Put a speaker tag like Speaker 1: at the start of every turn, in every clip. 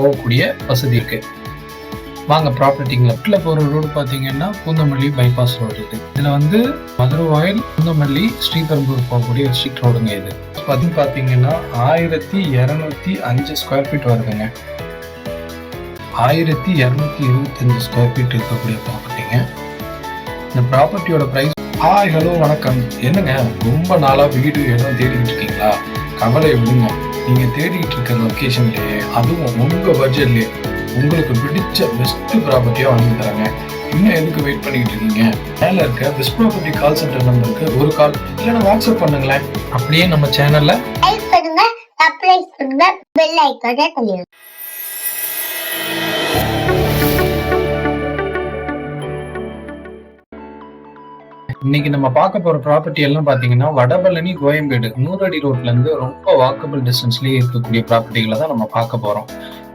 Speaker 1: போகக்கூடிய வசதி இருக்கு. வாங்க ப்ராப்பர்ட்டிங்க. லெஃப்ட்ல போற ரோடு பாத்தீங்கன்னா பூந்தமல்லி பைபாஸ் ரோடு இது. இதுல வந்து மதுரவாயல் பூந்தமல்லி ஸ்ரீபெரும்பூர் போகக்கூடிய ஸ்ட்ரீட் ரோடுங்க இது. பாத்தீங்கன்னா 1205 ஸ்கொயர் ஃபீட் வருதுங்க. 1225 ஸ்கொயர் ஃபீட் இருக்கக்கூடிய ப்ராப்பர்ட்டிங்க. இந்த ப்ராப்பர்ட்டியோட பிரைஸ். ஹாய் ஹலோ வணக்கம். என்னங்க ரொம்ப நாளா வீடு இடம் தேடிட்டு இருக்கீங்களா? கவலை விடுங்க. நீங்க தேடிட்டு இருக்க லொகேஷன்லயே, அதுவும் உங்க பட்ஜெட்லயே உங்களுக்கு பிடிச்ச பெஸ்ட் ப்ராப்பர்ட்டியா வாங்கி தராங்க. இன்னும் எதுக்கு வெயிட் பண்ணிட்டு இருக்கீங்க? மேல இருக்க பெஸ்ட் ப்ராப்பர்ட்டி கால் சென்டர் நம்பருக்கு ஒரு கால் இல்லைன்னா வாட்ஸ்அப் பண்ணுங்களேன். அப்படியே நம்ம சேனல்ல லைக் பண்ணுங்க, சப்ஸ்கிரைப் பண்ணுங்க, பெல் ஐகானை தள்ளுங்க. இன்னைக்கு நம்ம பார்க்க போற ப்ராப்பர்ட்டி எல்லாம் பாத்தீங்கன்னா வடபழனி கோயம்பேடு 100 அடி ரோட்ல இருந்து ரொம்ப வாக்கபிள் டிஸ்டன்ஸ்லயே இருக்கக்கூடிய ப்ராப்பர்ட்டிகளை தான் நம்ம பார்க்க போறோம்.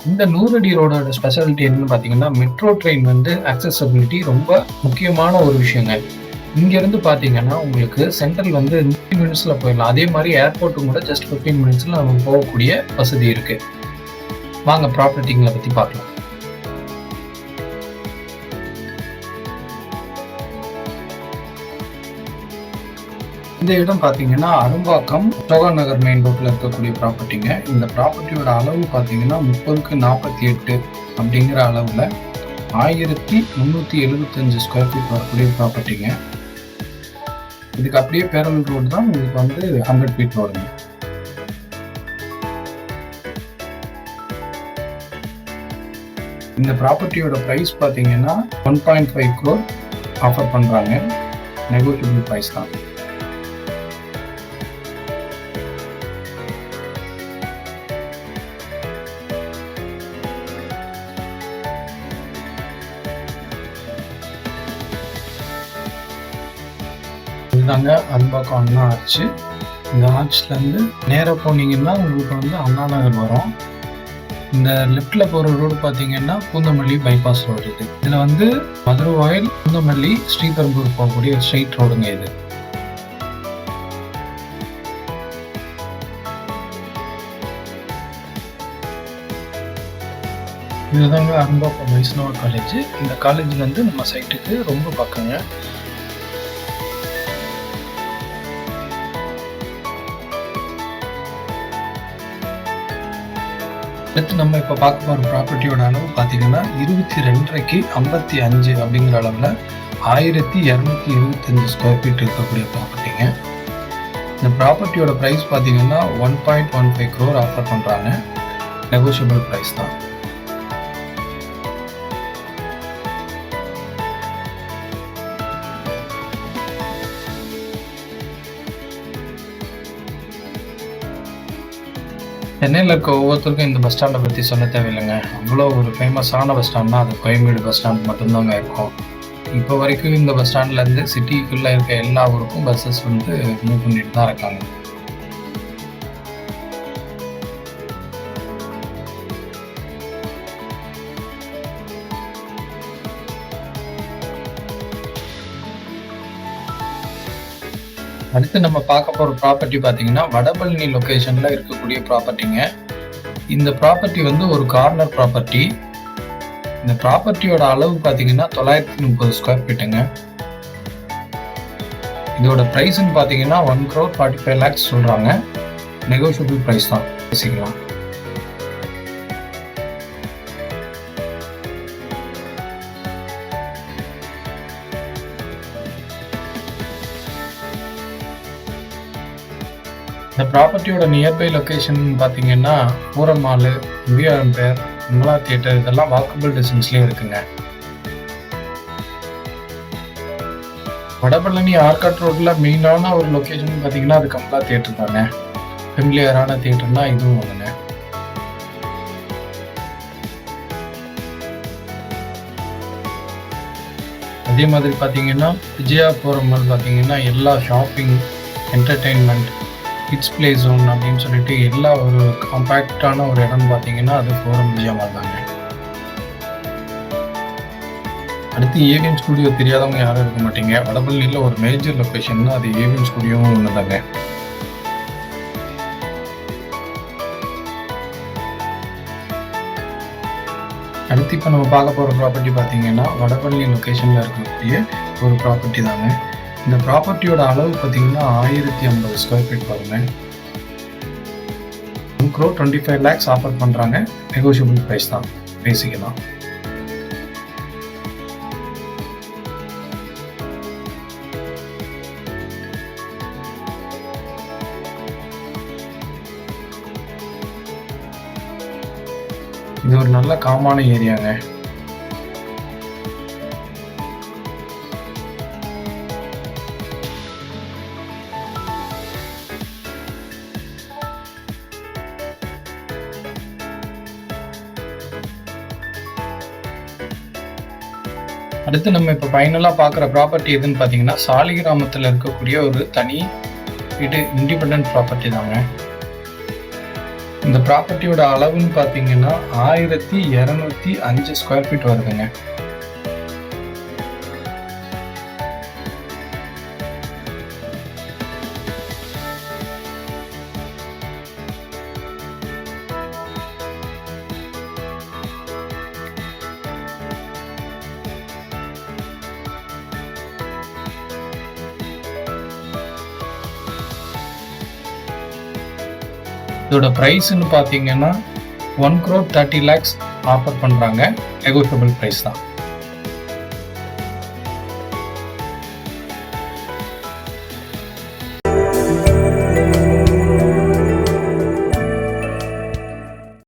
Speaker 1: இந்த 100 அடி ரோடோட ஸ்பெஷாலிட்டி என்னன்னு பாத்தீங்கன்னா மெட்ரோ ட்ரெயின் வந்து அக்சசபிலிட்டி ரொம்ப முக்கியமான ஒரு விஷயங்க. இங்க இருந்து பாத்தீங்கன்னா உங்களுக்கு சென்ட்ரல் வந்து 30 மினிட்ஸ்ல போயிடலாம். அதே மாதிரி ஏர்போர்ட்டும் கூட ஜஸ்ட் 15 மினிட்ஸ்ல நம்ம போகக்கூடிய வசதி இருக்கு. வாங்க ப்ராப்பர்ட்டிங்களை பத்தி பார்க்கலாம். இந்த இடம் பாத்தீங்கன்னா அரும்பாக்கம் சோகா நகர் மெயின் ரோட்ல இருக்கக்கூடிய ப்ராப்பர்ட்டிங்க. இந்த ப்ராப்பர்ட்டியோட அளவு பாத்தீங்கன்னா 30x48 அப்படிங்கிற அளவுல 1375 ஸ்கொயர் ஃபீட் வரக்கூடிய ப்ராப்பர்ட்டிங்க. இதுக்கு அப்படியே பேரலல் ரோடு தான் உங்களுக்கு வந்து 100 ஃபீட் வருங்க. இந்த ப்ராப்பர்ட்டியோட பிரைஸ் பாத்தீங்கன்னா 1.5 crore ஆஃபர் பண்றாங்க. நெகோஷியபிள் பிரைஸ் தான். இதுதாங்க அரும்பாக்கம் அண்ணா ஆர்ச். இந்த ஆர்ச்ல இருந்து நேரா போனீங்கன்னா உங்களுக்கு வந்து அண்ணா நகர் வரும். இந்த லெஃப்ட்ல போற ரோடு பாத்தீங்கன்னா பூந்தமல்லி பைபாஸ் ரோடு இது. இதுல வந்து மதுரவாயல் பூந்தமல்லி ஸ்ரீபெரும்பூர் போகக்கூடிய ஸ்ட்ரெயிட் ரோடுங்க இது. இதுதாங்க அரும்பாக்கம் வைஷ்ணவ காலேஜ். இந்த காலேஜ்ல இருந்து நம்ம சைட்டுக்கு ரொம்ப பக்கங்க. அடுத்து நம்ம இப்போ பார்க்க போகிற ப்ராப்பர்ட்டியோட அளவு பார்த்தீங்கன்னா 22.5x 55 அப்படிங்கிற அளவில் 1225 ஸ்கொயர் ஃபீட் இருக்கக்கூடிய ப்ராப்பர்ட்டிங்க. இந்த ப்ராப்பர்ட்டியோட ப்ரைஸ் பார்த்தீங்கன்னா 1.15 crore ஆஃபர் பண்ணுறாங்க. நெகோஷியபிள் ப்ரைஸ் தான். சென்னையில் இருக்க ஒவ்வொருத்தருக்கும் இந்த பஸ் ஸ்டாண்டை பற்றி சொல்ல தேவையில்லைங்க. அவ்வளோ ஒரு ஃபேமஸான பஸ் ஸ்டாண்ட்னா அது கோயம்பேடு பஸ் ஸ்டாண்ட் மட்டும்தாங்க இருக்கும். இப்போ வரைக்கும் இந்த பஸ் ஸ்டாண்ட்லேருந்து சிட்டிக்குள்ளே இருக்க எல்லா ஊருக்கும் பஸ்ஸஸ் வந்து மூவ் பண்ணிட்டு தான் இருக்காங்க. அடுத்து நம்ம பார்க்க போகிற ப்ராப்பர்ட்டி பார்த்தீங்கன்னா வடபழனி லொக்கேஷனில் இருக்கக்கூடிய ப்ராப்பர்ட்டிங்க. இந்த ப்ராப்பர்ட்டி வந்து ஒரு கார்னர் ப்ராப்பர்ட்டி. இந்த ப்ராப்பர்ட்டியோட அளவு பார்த்தீங்கன்னா 930 ஸ்கொயர் ஃபீட்டுங்க. இதோட ப்ரைஸ்ன்னு பார்த்தீங்கன்னா 1.45 crore சொல்கிறாங்க. நெகோஷியபிள் ப்ரைஸ் தான், பேசிக்கலாம். இந்த ப்ராப்பர்ட்டியோட நியர்பை லொக்கேஷன் பார்த்தீங்கன்னா Pooram mall, MBR, Mangala theatre இதெல்லாம் வாக்கபிள் டிஸ்டன்ஸ்லேயே இருக்குங்க. வடபழனி ஆர்காட் ரோட்ல மெயினான ஒரு லொக்கேஷன் பார்த்தீங்கன்னா அது கமலா தியேட்டர் தாங்க. ஃபெமிலியரான தியேட்டர்னா இதுவும் ஒன்றுங்க. அதே மாதிரி பார்த்தீங்கன்னா விஜயா பூரம் மால் பார்த்தீங்கன்னா எல்லா shopping, entertainment, kids play zone அப்படின்னு சொல்லிட்டு எல்லா ஒரு காம்பேக்டான ஒரு இடம் பார்த்தீங்கன்னா அது ஃபோரம் விஜயா மால் தாங்க. அடுத்து ஏவிஎம் ஸ்டுடியோ தெரியாதவங்க யாரும் இருக்க மாட்டீங்க. வடபழனியில் ஒரு மேஜர் லொக்கேஷன்னா அது ஏவிஎம் ஸ்டுடியோவும் ஒன்று தாங்க. அடுத்து இப்போ நம்ம பார்க்க போகிற ப்ராப்பர்ட்டி பார்த்தீங்கன்னா வடபழனி லொக்கேஷனில் இருக்கக்கூடிய ஒரு ப்ராப்பர்ட்டி தாங்க. இந்த ப்ராப்பர்ட்டியோட அளவு பார்த்தீங்கன்னா 1050 ஸ்கொயர் ஃபீட் வருங்க. 1,25 lakhs ஆஃபர் பண்ணுறாங்க. நெகோஷியபிள் ப்ரைஸ் தான், பேசிக்கலாம். இது ஒரு நல்ல காமான ஏரியாங்க. அடுத்து நம்ம இப்போ ஃபைனலாக பார்க்குற ப்ராப்பர்ட்டி எதுன்னு பார்த்தீங்கன்னா சாலிகிராமத்தில் இருக்கக்கூடிய ஒரு தனி வீடு, இண்டிபெண்ட் ப்ராப்பர்ட்டி தாங்க. இந்த ப்ராப்பர்ட்டியோட அளவுன்னு பார்த்தீங்கன்னா 1205 ஸ்கொயர் ஃபீட் வருதுங்க. இதோட ப்ரைஸ்ன்னு பார்த்தீங்கன்னா 1,30 lakhs ஆஃபர் பண்ணுறாங்க. நெகோஷியபிள் ப்ரைஸ் தான்.